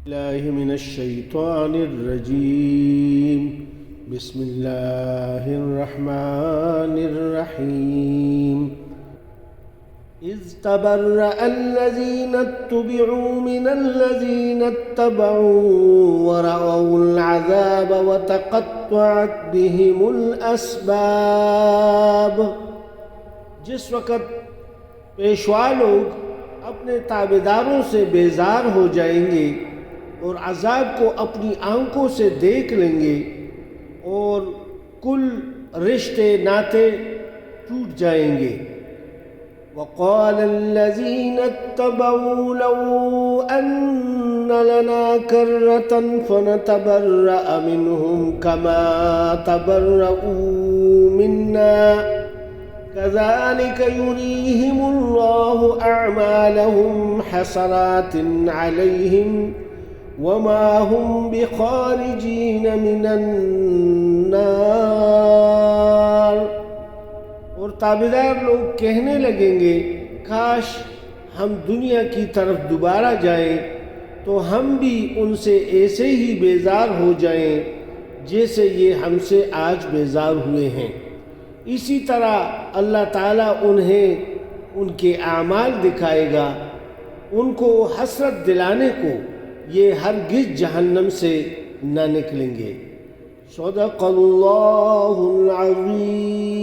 الله من الشيطان الرجيم. بسم الله الرحمن الرحيم. إذ تبرأ الذين اتبعوا من الذين اتبعوا ورأوا العذاب وتقطعت بهم الأسباب. جس وقت پیشوا لوگ اپنے تابعداروں سے بیزار ہو جائیں گے اور عذاب کو اپنی آنکھوں سے دیکھ لیں گے اور کل رشتے ناطے ٹوٹ جائیں گے. وقال الذين اتبعوا لو أن لنا كرة فنتبرأ منهم كما تبرؤوا منا كذلك يريهم الله أعمالهم حسرات عليهم وما هم بخارجين من النار. اور تابعدار لوگ کہنے لگیں گے کاش ہم دنیا کی طرف دوبارہ جائیں تو ہم بھی ان سے ایسے ہی بیزار ہو جائیں جیسے یہ ہم سے آج بیزار ہوئے ہیں. اسی طرح اللہ تعالیٰ انہیں ان کے اعمال دکھائے گا. ان کو حسرت دلانے کو یہ ہرگز جہنم سے نہ نکلیں گے. صدق اللہ العظیم.